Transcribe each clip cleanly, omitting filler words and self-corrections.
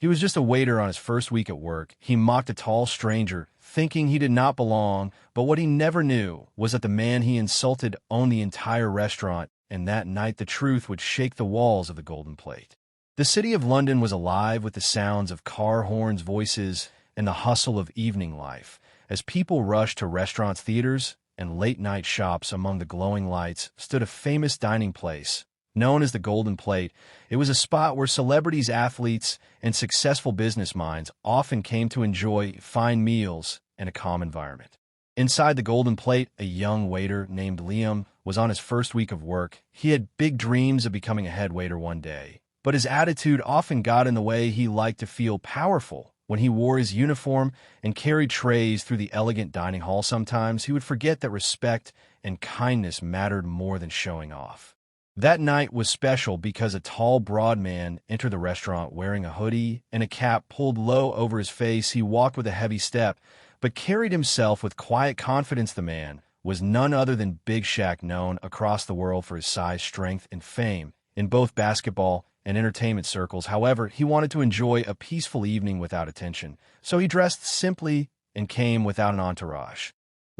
He was just a waiter on his first week at work. He mocked a tall stranger, thinking he did not belong, but what he never knew was that the man he insulted owned the entire restaurant, and that night the truth would shake the walls of the Golden Plate. The city of London was alive with the sounds of car horns, voices, and the hustle of evening life, as people rushed to restaurants, theaters, and late-night shops. Among the glowing lights stood a famous dining place known as the Golden Plate. It was a spot where celebrities, athletes, and successful business minds often came to enjoy fine meals and a calm environment. Inside the Golden Plate, a young waiter named Liam was on his first week of work. He had big dreams of becoming a head waiter one day, but his attitude often got in the way. He liked to feel powerful. When he wore his uniform and carried trays through the elegant dining hall, sometimes he would forget that respect and kindness mattered more than showing off. That night was special because a tall, broad man entered the restaurant wearing a hoodie and a cap pulled low over his face. He walked with a heavy step, but carried himself with quiet confidence. The man was none other than Big Shaq, known across the world for his size, strength, and fame in both basketball and entertainment circles. However, he wanted to enjoy a peaceful evening without attention, so he dressed simply and came without an entourage.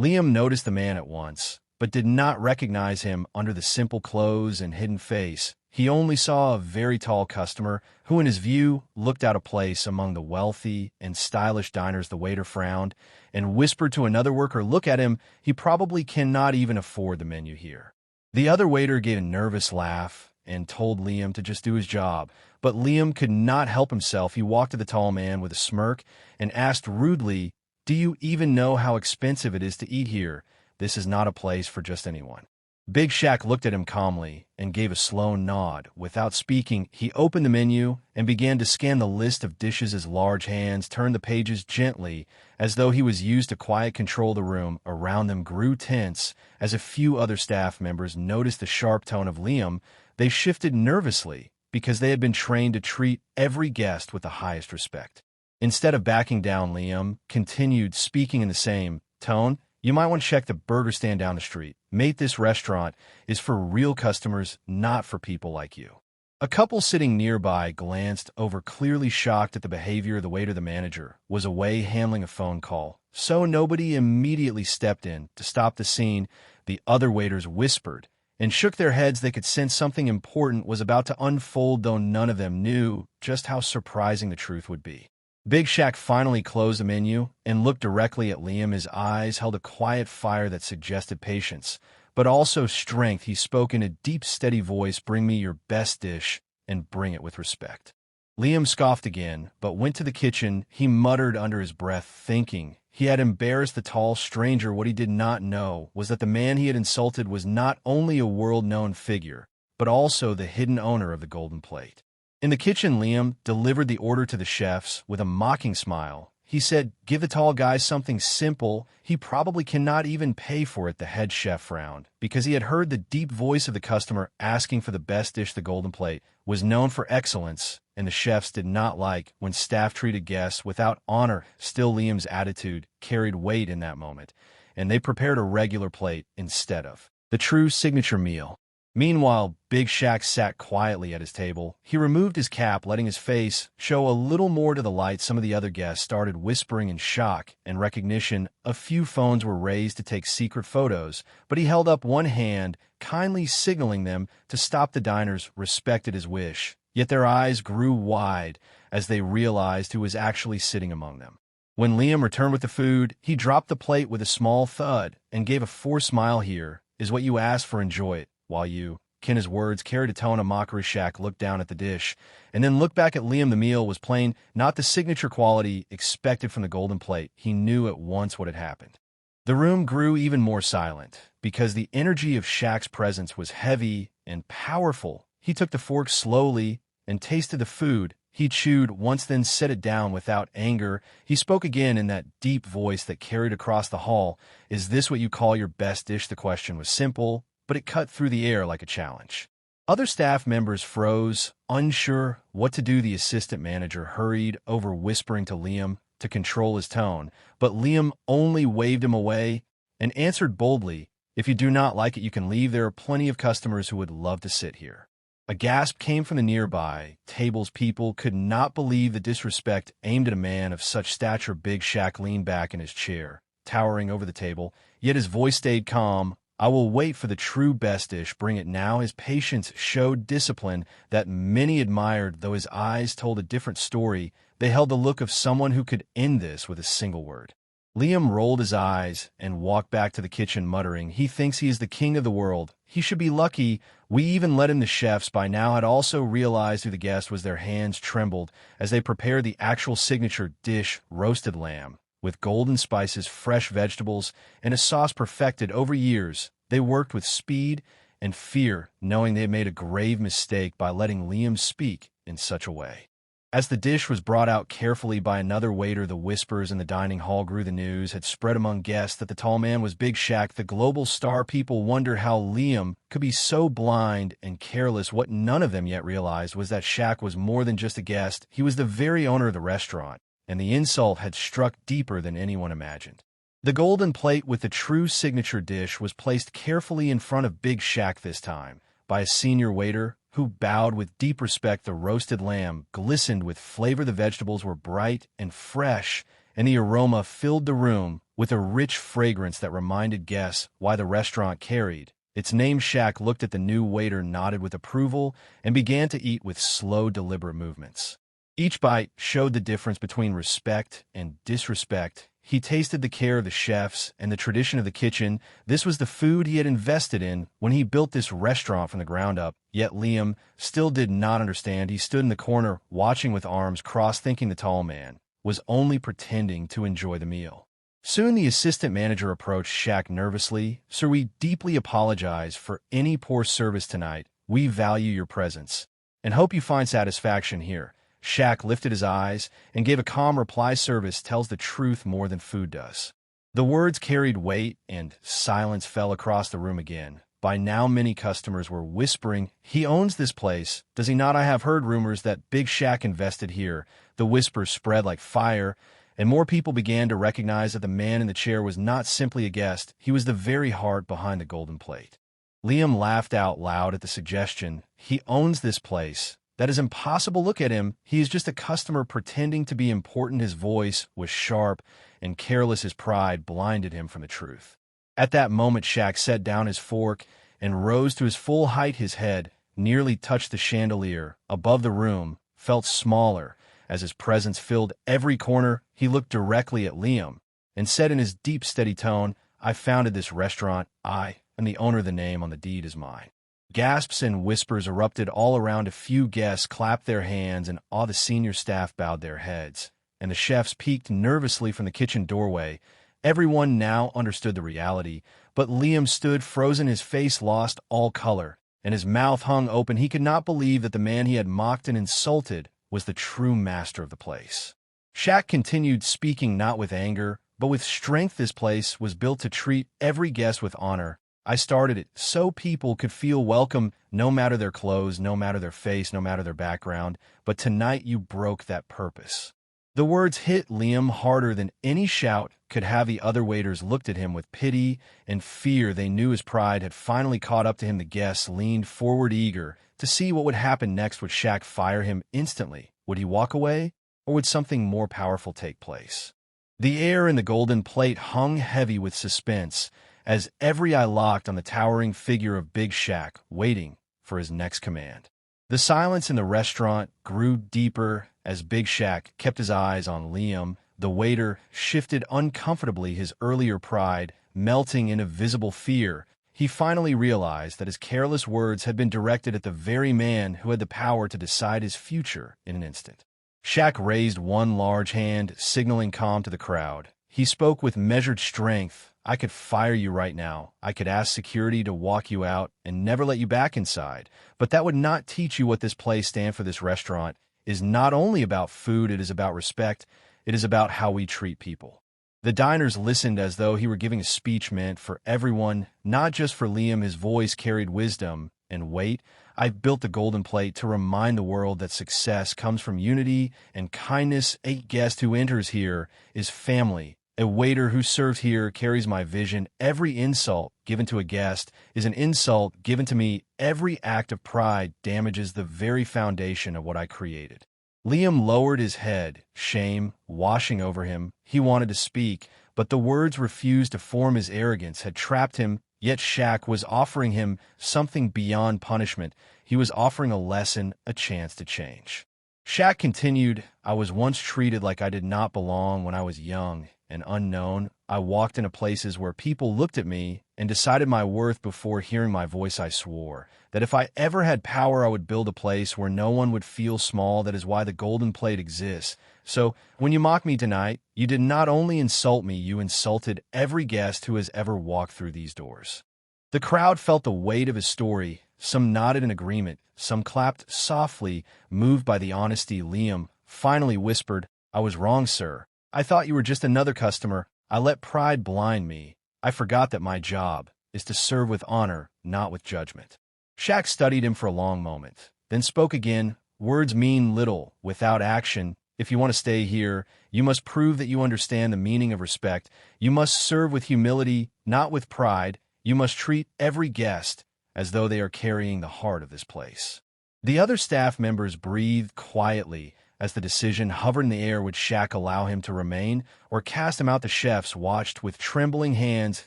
Liam noticed the man at once, but did not recognize him under the simple clothes and hidden face. He only saw a very tall customer who, in his view, looked out of place among the wealthy and stylish diners. The waiter frowned and whispered to another worker, "Look at him. He probably cannot even afford the menu here." The other waiter gave a nervous laugh and told Liam to just do his job. But Liam could not help himself. He walked to the tall man with a smirk and asked rudely, "Do you even know how expensive it is to eat here? This is not a place for just anyone." Big Shaq looked at him calmly and gave a slow nod. Without speaking, he opened the menu and began to scan the list of dishes. His large hands turned the pages gently, as though he was used to quiet control. The room around them grew tense as a few other staff members noticed the sharp tone of Liam. They shifted nervously because they had been trained to treat every guest with the highest respect. Instead of backing down, Liam continued, speaking in the same tone, "You might want to check the burger stand down the street. Mate, this restaurant is for real customers, not for people like you." A couple sitting nearby glanced over, clearly shocked at the behavior of the waiter. The manager was away handling a phone call, so nobody immediately stepped in to stop the scene. The other waiters whispered and shook their heads. They could sense something important was about to unfold, though none of them knew just how surprising the truth would be. Big Shaq finally closed the menu and looked directly at Liam. His eyes held a quiet fire that suggested patience, but also strength. He spoke in a deep, steady voice, "Bring me your best dish, and bring it with respect." Liam scoffed again, but went to the kitchen. He muttered under his breath, thinking he had embarrassed the tall stranger. What he did not know was that the man he had insulted was not only a world-known figure, but also the hidden owner of the Golden Plate. In the kitchen, Liam delivered the order to the chefs with a mocking smile. He said, "Give the tall guy something simple. He probably cannot even pay for it." The head chef frowned because he had heard the deep voice of the customer asking for the best dish. The Golden Plate was known for excellence, and the chefs did not like when staff treated guests without honor. Still, Liam's attitude carried weight in that moment, and they prepared a regular plate instead of the true signature meal. Meanwhile, Big Shaq sat quietly at his table. He removed his cap, letting his face show a little more to the light. Some of the other guests started whispering in shock and recognition. A few phones were raised to take secret photos, but he held up one hand, kindly signaling them to stop. The diners respected his wish, yet their eyes grew wide as they realized who was actually sitting among them. When Liam returned with the food, he dropped the plate with a small thud and gave a forced smile. "Here is what you asked for, enjoy it while you can." His words carried a tone of mockery. Shaq looked down at the dish and then looked back at Liam. The meal was plain, not the signature quality expected from the Golden Plate. He knew at once what had happened. The room grew even more silent because the energy of Shaq's presence was heavy and powerful. He took the fork slowly and tasted the food. He chewed once, then set it down without anger. He spoke again in that deep voice that carried across the hall. "Is this what you call your best dish?" The question was simple, but it cut through the air like a challenge. Other staff members froze, unsure what to do. The assistant manager hurried over, whispering to Liam to control his tone, but Liam only waved him away and answered boldly, "If you do not like it, you can leave. There are plenty of customers who would love to sit here." A gasp came from the nearby table's people could not believe the disrespect aimed at a man of such stature. Big Shaq leaned back in his chair, towering over the table, yet his voice stayed calm. I will wait for the true best dish. Bring it now. His patience showed discipline that many admired, though his eyes told a different story. They held the look of someone who could end this with a single word. Liam rolled his eyes and walked back to the kitchen, muttering, "He thinks he is the king of the world. He should be lucky we even let him." The chefs by now had also realized who the guest was. Their hands trembled as they prepared the actual signature dish, roasted lamb, with golden spices, fresh vegetables, and a sauce perfected over years. They worked with speed and fear, knowing they had made a grave mistake by letting Liam speak in such a way. As the dish was brought out carefully by another waiter, the whispers in the dining hall grew. The news had spread among guests that the tall man was Big Shaq, the global star. People wondered how Liam could be so blind and careless. What none of them yet realized was that Shaq was more than just a guest. He was the very owner of the restaurant, and the insult had struck deeper than anyone imagined. The golden plate with the true signature dish was placed carefully in front of Big Shaq, this time by a senior waiter who bowed with deep respect. The roasted lamb glistened with flavor. The vegetables were bright and fresh, and the aroma filled the room with a rich fragrance that reminded guests why the restaurant carried its name. Shaq looked at the new waiter, nodded with approval, and began to eat with slow, deliberate movements. Each bite showed the difference between respect and disrespect. He tasted the care of the chefs and the tradition of the kitchen. This was the food he had invested in when he built this restaurant from the ground up. Yet Liam still did not understand. He stood in the corner, watching with arms crossed, thinking the tall man was only pretending to enjoy the meal. Soon the assistant manager approached Shaq nervously. "Sir, we deeply apologize for any poor service tonight. We value your presence and hope you find satisfaction here." Shaq lifted his eyes and gave a calm reply. "Service tells the truth more than food does." The words carried weight, and silence fell across the room again. By now many customers were whispering, "He owns this place, does he not? I have heard rumors that Big Shaq invested here." The whispers spread like fire, and more people began to recognize that the man in the chair was not simply a guest. He was the very heart behind the golden plate. Liam laughed out loud at the suggestion. "He owns this place. That is impossible. Look at him. He is just a customer pretending to be important." His voice was sharp and careless. His pride blinded him from the truth. At that moment, Shaq set down his fork and rose to his full height. His head nearly touched the chandelier above the room, felt smaller as his presence filled every corner. He looked directly at Liam and said in his deep, steady tone, "I founded this restaurant. I am the owner. The name on the deed is mine." Gasps and whispers erupted all around. A few guests clapped their hands, and all the senior staff bowed their heads, and the chefs peeked nervously from the kitchen doorway. Everyone now understood the reality, but Liam stood frozen. His face lost all color, and his mouth hung open. He could not believe that the man he had mocked and insulted was the true master of the place. Shaq continued, speaking not with anger, but with strength. "This place was built to treat every guest with honor. I started it so people could feel welcome, no matter their clothes, no matter their face, no matter their background. But tonight you broke that purpose." The words hit Liam harder than any shout could have. The other waiters looked at him with pity and fear. They knew his pride had finally caught up to him. The guests leaned forward, eager to see what would happen next. Would Shaq fire him instantly? Would he walk away? Or would something more powerful take place? The air in the golden plate hung heavy with suspense, as every eye locked on the towering figure of Big Shaq, waiting for his next command. The silence in the restaurant grew deeper as Big Shaq kept his eyes on Liam. The waiter shifted uncomfortably, his earlier pride melting into visible fear. He finally realized that his careless words had been directed at the very man who had the power to decide his future in an instant. Shaq raised one large hand, signaling calm to the crowd. He spoke with measured strength. "I could fire you right now. I could ask security to walk you out and never let you back inside. But that would not teach you what this place stands for. This restaurant is not only about food, it is about respect. It is about how we treat people." The diners listened as though he were giving a speech meant for everyone, not just for Liam. His voice carried wisdom and weight. "I've built the golden plate to remind the world that success comes from unity and kindness. A guest who enters here is family. A waiter who served here carries my vision. Every insult given to a guest is an insult given to me. Every act of pride damages the very foundation of what I created. Liam lowered his head, shame washing over him. He wanted to speak, but the words refused to form. His arrogance had trapped him, yet Shaq was offering him something beyond punishment. He was offering a lesson, a chance to change. Shaq continued, I was once treated like I did not belong when I was young and unknown. I walked into places where people looked at me and decided my worth before hearing my voice. I swore that if I ever had power, I would build a place where no one would feel small. That is why the golden plate exists. So when you mock me tonight, you did not only insult me, you insulted every guest who has ever walked through these doors. The crowd felt the weight of his story. Some nodded in agreement. Some clapped softly, moved by the honesty. Liam finally whispered, I was wrong, sir. I thought you were just another customer. I let pride blind me. I forgot that my job is to serve with honor, not with judgment. Shaq studied him for a long moment, then spoke again. Words mean little without action. If you want to stay here, you must prove that you understand the meaning of respect. You must serve with humility, not with pride. You must treat every guest as though they are carrying the heart of this place. The other staff members breathed quietly as the decision hovered in the air. Would Shaq allow him to remain or cast him out? The chefs watched with trembling hands,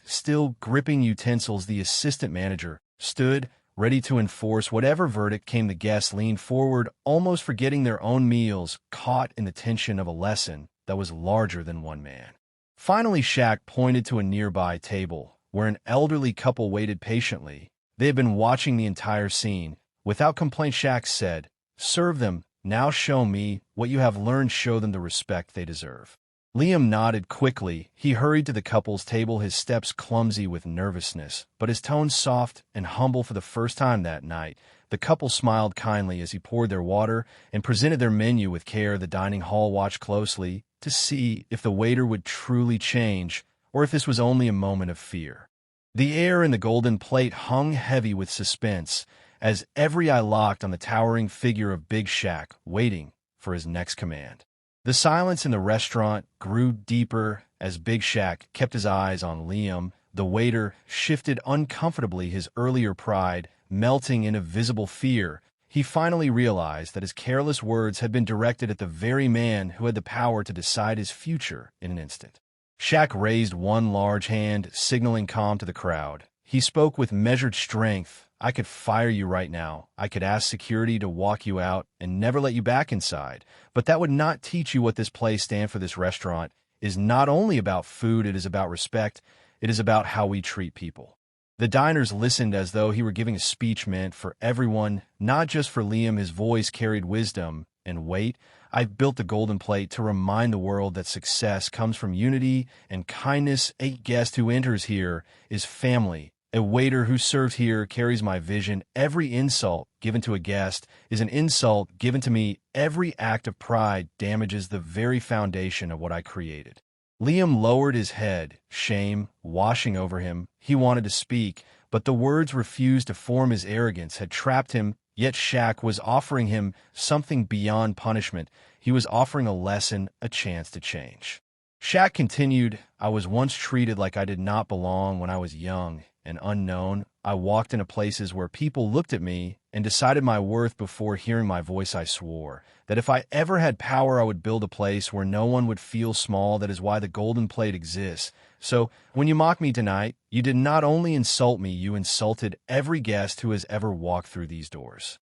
still gripping utensils. The assistant manager stood, ready to enforce whatever verdict came. The guests leaned forward, almost forgetting their own meals, caught in the tension of a lesson that was larger than one man. Finally, Shaq pointed to a nearby table where an elderly couple waited patiently. They had been watching the entire scene. Without complaint, Shaq said, serve them. Now show me what you have learned. Show them the respect they deserve. Liam nodded quickly. He hurried to the couple's table, his steps clumsy with nervousness, but his tone soft and humble. For the first time that night, the couple smiled kindly as he poured their water and presented their menu with care. The dining hall watched closely to see if the waiter would truly change or if this was only a moment of fear. The air in the golden plate hung heavy with suspense as every eye locked on the towering figure of Big Shaq, waiting for his next command. The silence in the restaurant grew deeper as Big Shaq kept his eyes on Liam. The waiter shifted uncomfortably, his earlier pride melting into visible fear. He finally realized that his careless words had been directed at the very man who had the power to decide his future in an instant. Shaq raised one large hand, signaling calm to the crowd. He spoke with measured strength. I could fire you right now. I could ask security to walk you out and never let you back inside. But that would not teach you what this place stands for. This restaurant is not only about food, it is about respect. It is about how we treat people. The diners listened as though he were giving a speech meant for everyone, not just for Liam. His voice carried wisdom and weight. I've built the golden plate to remind the world that success comes from unity and kindness. A guest who enters here is family. A waiter who serves here carries my vision. Every insult given to a guest is an insult given to me. Every act of pride damages the very foundation of what I created. Liam lowered his head, shame washing over him. He wanted to speak, but the words refused to form. His arrogance had trapped him, yet Shaq was offering him something beyond punishment. He was offering a lesson, a chance to change. Shaq continued, I was once treated like I did not belong when I was young and unknown. I walked into places where people looked at me and decided my worth before hearing my voice. I swore that if I ever had power, I would build a place where no one would feel small. That is why the golden plate exists. So when you mock me tonight, you did not only insult me, you insulted every guest who has ever walked through these doors.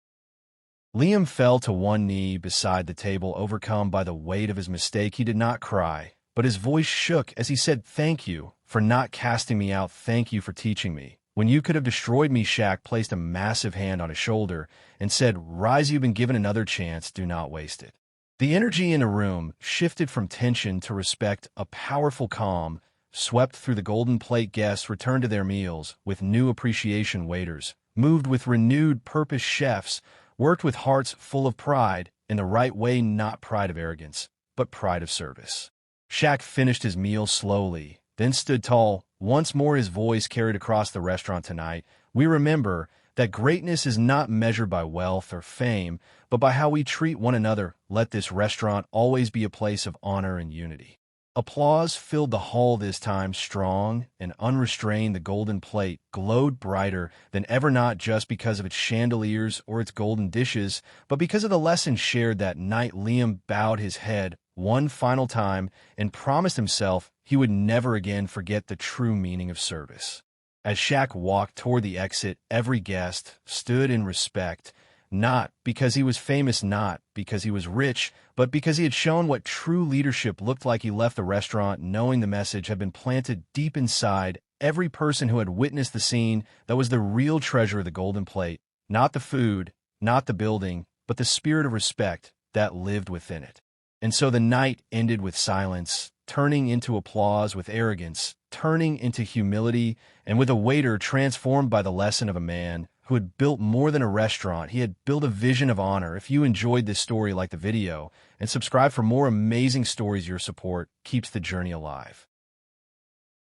Liam fell to one knee beside the table, overcome by the weight of his mistake. He did not cry, but his voice shook as he said, thank you for not casting me out. Thank you for teaching me. When you could have destroyed me, Shaq placed a massive hand on his shoulder and said, rise, you've been given another chance. Do not waste it. The energy in the room shifted from tension to respect. A powerful calm swept through the golden plate. Guests returned to their meals with new appreciation. Waiters moved with renewed purpose. Chefs worked with hearts full of pride in the right way, not pride of arrogance, but pride of service. Shaq finished his meal slowly, then stood tall. Once more his voice carried across the restaurant. Tonight, we remember that greatness is not measured by wealth or fame, but by how we treat one another. Let this restaurant always be a place of honor and unity. Applause filled the hall this time, strong and unrestrained. The golden plate glowed brighter than ever, not just because of its chandeliers or its golden dishes, but because of the lesson shared that night. Liam bowed his head one final time and promised himself he would never again forget the true meaning of service. As Shaq walked toward the exit, every guest stood in respect, not because he was famous, not because he was rich, but because he had shown what true leadership looked like. He left the restaurant knowing the message had been planted deep inside every person who had witnessed the scene. That was the real treasure of the golden plate, not the food, not the building, but the spirit of respect that lived within it. And so the night ended with silence, turning into applause, with arrogance turning into humility, and with a waiter transformed by the lesson of a man who had built more than a restaurant. He had built a vision of honor. If you enjoyed this story, like the video and subscribe for more amazing stories. Your support keeps the journey alive.